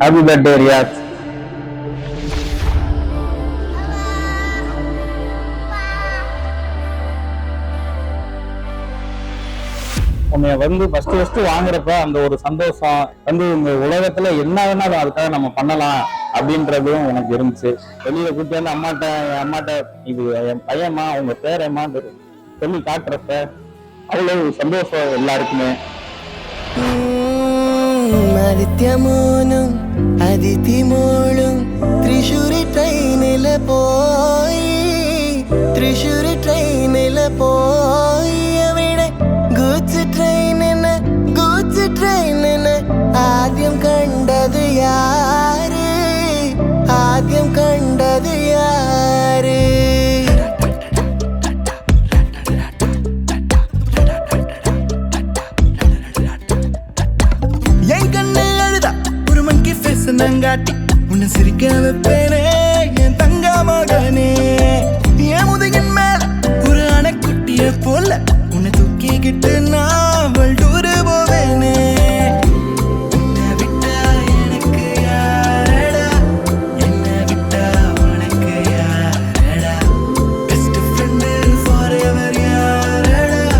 Happy birthday Riyadh. உன்னை first வாங்குறப்ப அந்த ஒரு சந்தோஷம் இந்த உலகத்துல என்ன வேணாலும் அதுக்காக நம்ம பண்ணலாம் அப்படின்றதும் எனக்கு இருந்துச்சு. வெளியில கூப்பிட்டு வந்து அம்மாட்ட இது என் பையன்மா உங்க பேரம்மா சொல்லி காட்டுறப்ப அவ்வளவு சந்தோஷம் எல்லாருக்குமே. அதித்தி மூலம் திரிசூரி ட்ரெயினில் போய் ഗൂഡ്സ് ട്രെയിനിന് ആദ്യം കണ്ടത് യാര് என் கண்ணு அழுதா ஒரு மங்கி ஃபேஸ் நங்காட்டி உன்னை சிரிக்க வைப்பேனே என் தங்க மகனே. என் முதுகின் மேல ஒரு அணைக்குட்டிய போல உன்னை தூக்கிக்கிட்டு நான் டூரு போவேனே. உன்னை விட்டா எனக்கு யாரடா, என்னை விட்டா உனக்கு யாரடா, பெஸ்ட் ஃப்ரெண்டு ஃபார் எவர் யாரடா.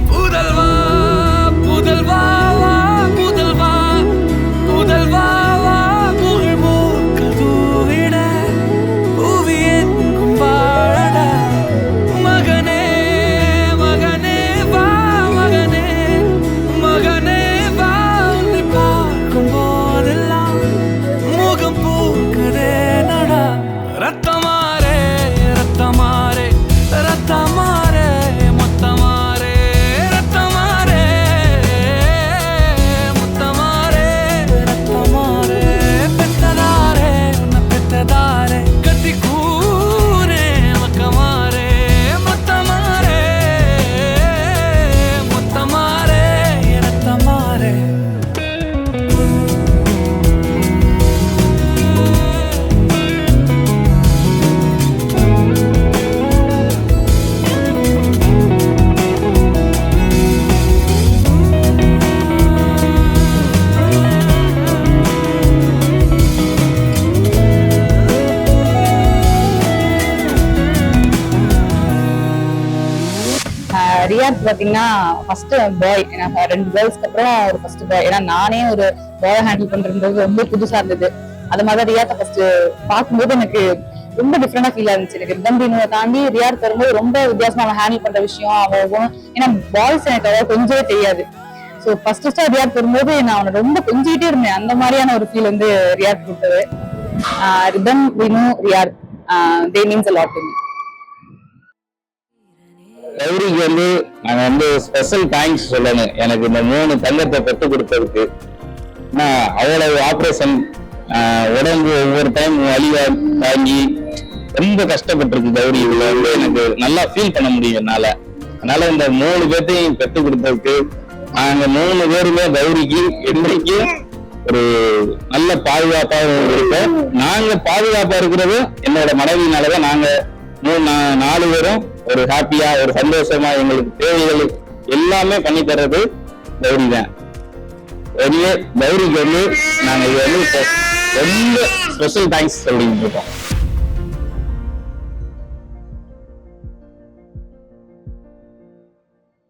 புதல்வா புதல்வா புதல்வா புதல்வா புகழ் மூக்க தூவிட பூவியன் கும்பாழடா. மகனே மகனே வா மகனே மகனே வா, உன்னை பார்க்கும் போதெல்லாம் முகம் பூக்குதே நடா. ரத்தமாரே ரத்தமாரே ரத்தமாரே முத்தமாரே ரத்தமாரே முத்தமாரே ரத்தமாரே பெத்ததாரே உன்னை பெத்ததாரே கத்தி கூரே மக்கமாரே முத்தமாரே முத்தமாரே ரத்தமாரே. ரியாத் பாத்தீங்கன்னா ஃபர்ஸ்ட் பாய், எனக்கு 2 கேர்ள்ஸ்க்கு அப்புறம் ஒரு ஃபர்ஸ்ட் பாய். ஏன்னா நானே ஒரு பாய் ஹேண்டில் பண்றது ரொம்ப புதுசா இருந்தது. அது மாதிரி ரியாத்தை ஃபர்ஸ்ட் பார்க்கும்போது எனக்கு ரொம்ப டிஃப்ரெண்டா ஃபீல் ஆயிருந்துச்சு. எனக்கு ரிதம்பினுவை தாண்டி ரியாத் வரும்போது ரொம்ப வித்தியாசமா அவன் ஹேண்டில் பண்ற விஷயம் அவன். ஏன்னா பாய்ஸ் எனக்கு அவ்வளவு கொஞ்சவே தெரியாது. ஸோ ஃபர்ஸ்ட் ரியாத் வரும்போது நான் அவனை ரொம்ப கொஞ்சிக்கிட்டே இருந்தேன். அந்த மாதிரியான ஒரு ஃபீல் ரியாத் கொடுத்தது. Rhythm, Vinu, Riyadh, they means a lot to me. கௌரிக்கு நாங்க ஸ்பெஷல் தேங்க்ஸ் சொல்லணும். எனக்கு இந்த 3 தங்கத்தை பெற்றுக் கொடுத்ததுக்கு. அவ்வளவு ஆப்ரேஷன், உடம்பு ஒவ்வொரு டைம் வலி தாங்கி ரொம்ப கஷ்டப்பட்டிருக்கு கௌரி. இதுல எனக்கு நல்லா ஃபீல் பண்ண முடியும் என்னால. அதனால இந்த 3 பேர்த்தையும் பெற்றுக் கொடுத்ததுக்கு நாங்க 3 பேருமே கௌரிக்கு என்னைக்கு ஒரு நல்ல பாதுகாப்பாகவும் இருப்போம். நாங்க பாதுகாப்பா இருக்கிறது என்னோட மனைவியினாலதான். நாங்க 4 பேரும் ஒரு ஹாப்பியா ஒரு சந்தோஷமா எங்களுக்கு தேவைகள் எல்லாமே பண்ணி தர்றது கௌரி தான். கௌரிக்கு நாங்க இது ரொம்ப ஸ்பெஷல் தேங்க்ஸ் சொல்லிட்டு இருக்கோம்.